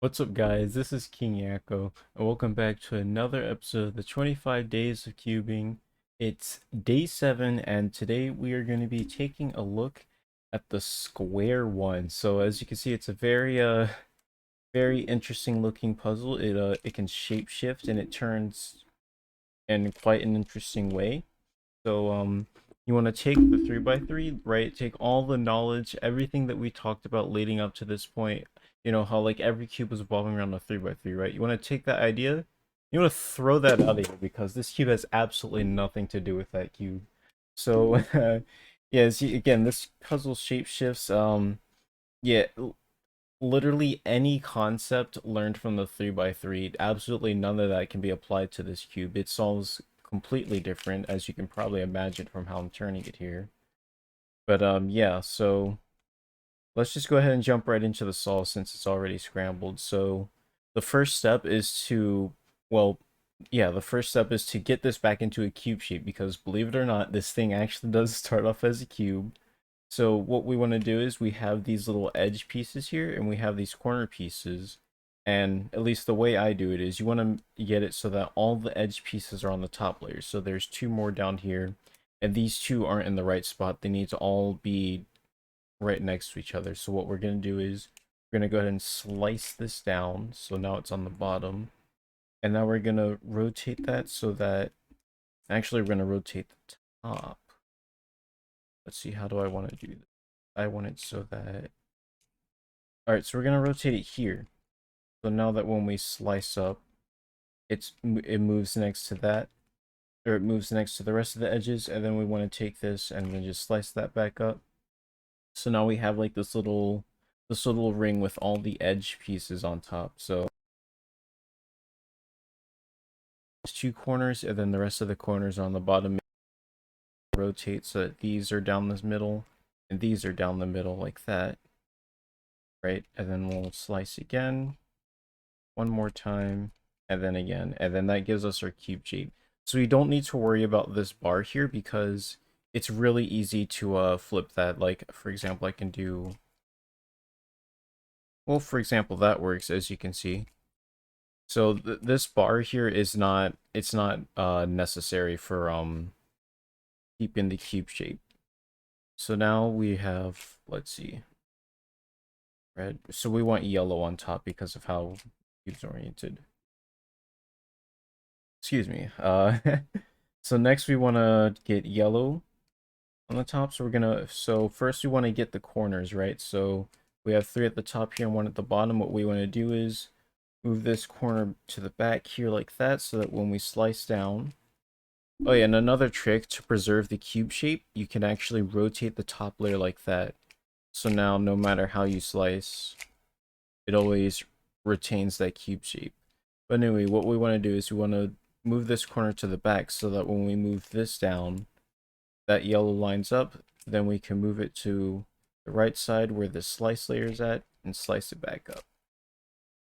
What's up, guys? This is King Yakko, and welcome back to another episode of the 25 Days of Cubing. It's day 7, and today we are going to be taking a look at the Square-1. So, as you can see, it's a very interesting looking puzzle. It can shapeshift and it turns in quite an interesting way. So, you want to take the 3x3, right? Take all the knowledge, everything that we talked about leading up to this point. You know, how like every cube was revolving around a 3x3, right? You want to take that idea, you want to throw that out of here because this cube has absolutely nothing to do with that cube. So, yeah, see, again, this puzzle shapeshifts, yeah, literally any concept learned from the 3x3, absolutely none of that can be applied to this cube. It solves completely different, as you can probably imagine from how I'm turning it here. But yeah, so let's just go ahead and jump right into the solve since it's already scrambled. So the first step is to, well, yeah, the first step is to get this back into a cube shape because believe it or not, this thing actually does start off as a cube. So what we want to do is we have these little edge pieces here and we have these corner pieces. And at least the way I do it is you want to get it so that all the edge pieces are on the top layer. So there's two more down here and these two aren't in the right spot. They need to all be right next to each other. So what we're going to do is we're going to go ahead and slice this down. So now it's on the bottom. And now we're going to rotate that so that actually we're going to rotate the top. Let's see, how do I want to do this? I want it so that... Alright, so we're going to rotate it here. So now that when we slice up, it moves next to that, or it moves next to the rest of the edges, and then we want to take this and then just slice that back up. So now we have like this little ring with all the edge pieces on top. So it's two corners, and then the rest of the corners on the bottom rotate so that these are down the middle, and these are down the middle like that. Right, and then we'll slice again, one more time, and then again, and then that gives us our cube shape. So we don't need to worry about this bar here because it's really easy to flip that. Like, for example, I can do, well, for example, that works, as you can see. So this bar here is not, it's not necessary for keeping the cube shape. So now we have, let's see, red. So we want yellow on top because of how cube's oriented. Excuse me. So next we want to get yellow on the top. So first we want to get the corners, right? So we have 3 at the top here and 1 at the bottom. What we want to do is move this corner to the back here like that so that when we slice down... Oh yeah, and another trick to preserve the cube shape, you can actually rotate the top layer like that. So now no matter how you slice, it always retains that cube shape. But anyway, what we want to do is we want to move this corner to the back so that when we move this down, that yellow lines up, then we can move it to the right side where the slice layer is at and slice it back up.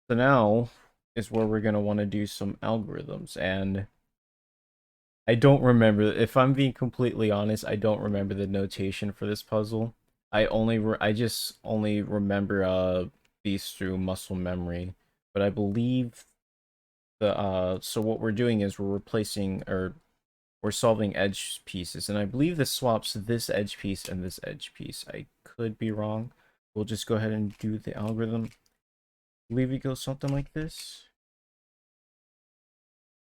So now is where we're going to want to do some algorithms, and I don't remember, if I'm being completely honest, I don't remember the notation for this puzzle. I just only remember these through muscle memory, but I believe so what we're doing is we're replacing, or we're solving edge pieces, and I believe this swaps this edge piece and this edge piece. I could be wrong. We'll just go ahead and do the algorithm. I believe it goes something like this.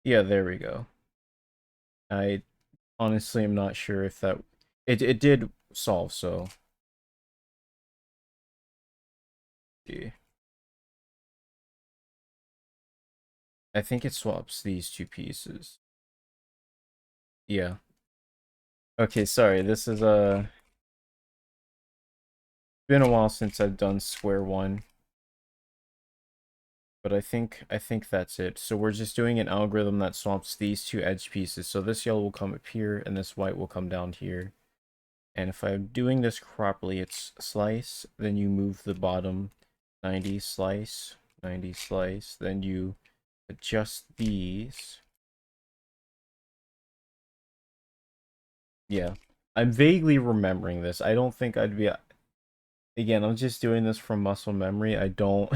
Yeah, there we go. I honestly am not sure if that... It did solve, so... Yeah. I think it swaps these two pieces. Yeah. Okay, sorry, this is been a while since I've done Square-1. But I think that's it. So we're just doing an algorithm that swaps these two edge pieces. So this yellow will come up here and this white will come down here. And if I'm doing this properly, it's slice, then you move the bottom 90, slice, 90, slice, then you adjust these. Yeah. I'm vaguely remembering this. I don't think I'd be... Again, I'm just doing this from muscle memory. I don't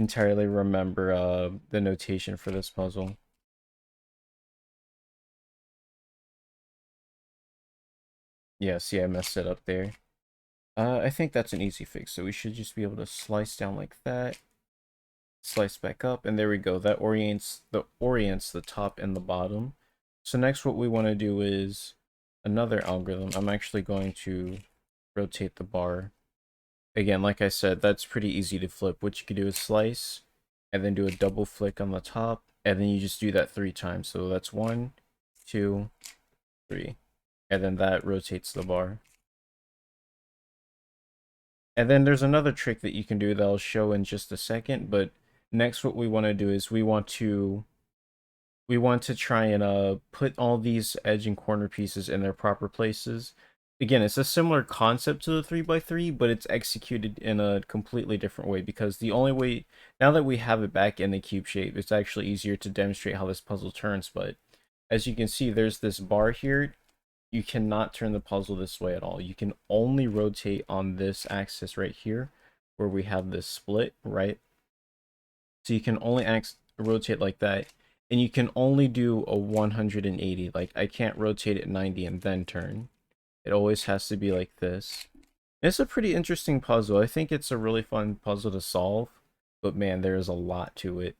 entirely remember the notation for this puzzle. Yeah, see, I messed it up there. I think that's an easy fix, so we should just be able to slice down like that, slice back up, and there we go. That orients the top and the bottom. So next what we want to do is another algorithm. I'm actually going to rotate the bar. Again, like I said, that's pretty easy to flip. What you can do is slice, and then do a double flick on the top, and then you just do that 3 times. So that's 1, 2, 3. And then that rotates the bar. And then there's another trick that you can do that I'll show in just a second, but next what we want to do is we want to try and put all these edge and corner pieces in their proper places. Again, it's a similar concept to the 3x3, but it's executed in a completely different way because the only way, now that we have it back in the cube shape, it's actually easier to demonstrate how this puzzle turns. But as you can see, there's this bar here. You cannot turn the puzzle this way at all. You can only rotate on this axis right here where we have this split, right? So you can only rotate like that, and you can only do a 180. Like, I can't rotate it 90 and then turn. It always has to be like this. It's a pretty interesting puzzle. I think it's a really fun puzzle to solve, but man, there is a lot to it.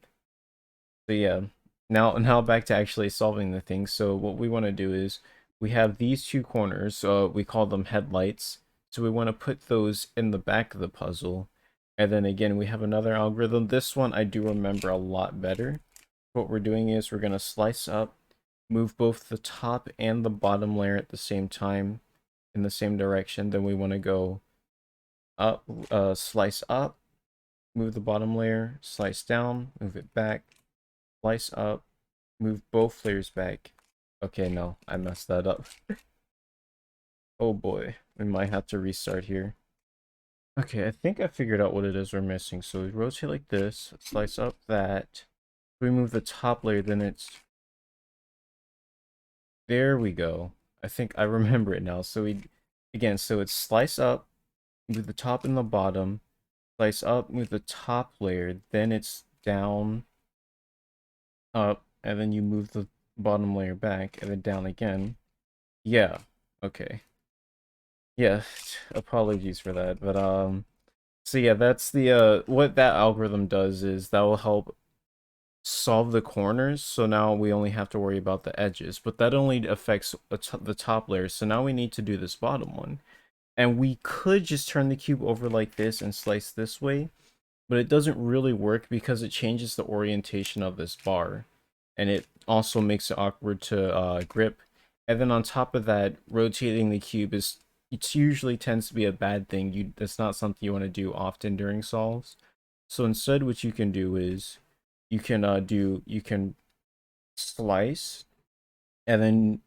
So yeah, now back to actually solving the thing. So what we want to do is we have these two corners. We call them headlights. So we want to put those in the back of the puzzle. And then again, we have another algorithm. This one I do remember a lot better. What we're doing is we're going to slice up, move both the top and the bottom layer at the same time in the same direction. Then we want to go up, slice up, move the bottom layer, slice down, move it back, slice up, move both layers back. Okay, no, I messed that up. Oh boy, we might have to restart here. Okay, I think I figured out what it is we're missing. So we rotate like this, slice up that. We move the top layer, then it's... There we go. I think I remember it now. So again, so it's slice up, move the top and the bottom, slice up, move the top layer, then it's down, up, and then you move the bottom layer back, and then down again. Yeah, okay. Yeah, apologies for that, but so yeah, that's the what that algorithm does is that will help solve the corners, so now we only have to worry about the edges, but that only affects the top layer, so now we need to do this bottom one. And we could just turn the cube over like this and slice this way, but it doesn't really work because it changes the orientation of this bar, and it also makes it awkward to grip. And then on top of that, rotating the cube it usually tends to be a bad thing. That's not something you want to do often during solves. So instead, what you can do is you can slice and then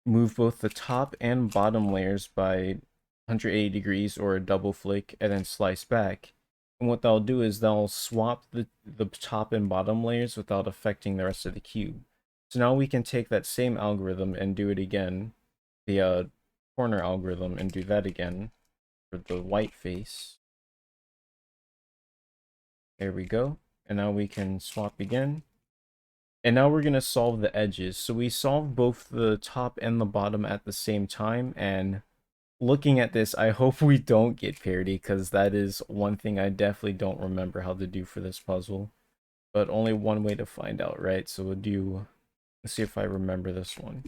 move both the top and bottom layers by 180 degrees or a double flick and then slice back. And what they'll do is they'll swap the top and bottom layers without affecting the rest of the cube. So now we can take that same algorithm and do it again, the corner algorithm, and do that again for the white face. There we go. And now we can swap again. And now we're going to solve the edges. So we solve both the top and the bottom at the same time, and looking at this, I hope we don't get parity, because that is one thing I definitely don't remember how to do for this puzzle. But only one way to find out, right? So let's see if I remember this one.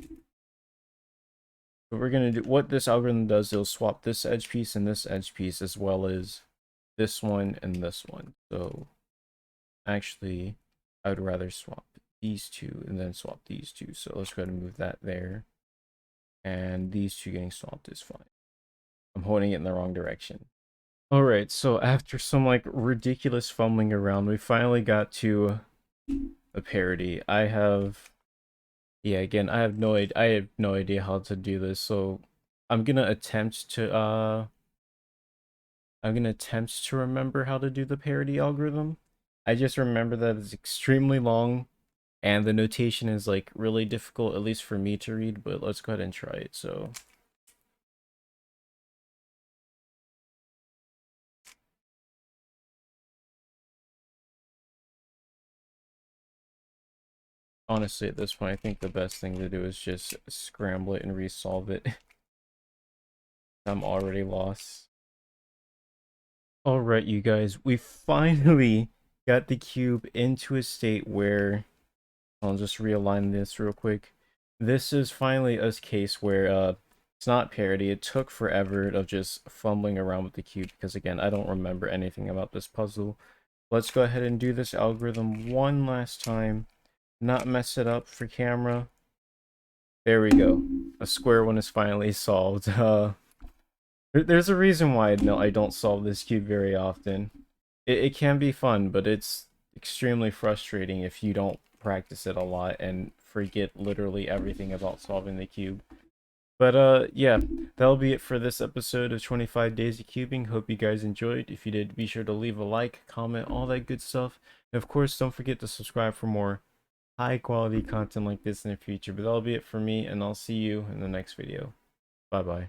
So we're gonna do, what this algorithm does, it'll swap this edge piece and this edge piece, as well as this one and this one. So actually, I would rather swap these two and then swap these two. So let's go ahead and move that there. And these two getting swapped is fine. I'm holding it in the wrong direction. Alright, so after some like ridiculous fumbling around, we finally got to the parody. Yeah, again, I have no idea how to do this, so I'm gonna attempt to remember how to do the parody algorithm. I just remember that it's extremely long and the notation is like really difficult, at least for me to read, but let's go ahead and try it. So Honestly, at this point, I think the best thing to do is just scramble it and resolve it. I'm already lost. Alright, you guys, we finally got the cube into a state where... I'll just realign this real quick. This is finally a case where it's not parody. It took forever of just fumbling around with the cube because, again, I don't remember anything about this puzzle. Let's go ahead and do this algorithm one last time. Not mess it up for camera. There we go. A square one is finally solved. There's a reason why I don't solve this cube very often. It can be fun, but it's extremely frustrating if you don't practice it a lot and forget literally everything about solving the cube. But yeah, that'll be it for this episode of 25 Days of Cubing. Hope you guys enjoyed. If you did, be sure to leave a like, comment, all that good stuff. And of course, don't forget to subscribe for more high quality content like this in the future. But that'll be it for me, and I'll see you in the next video. Bye bye.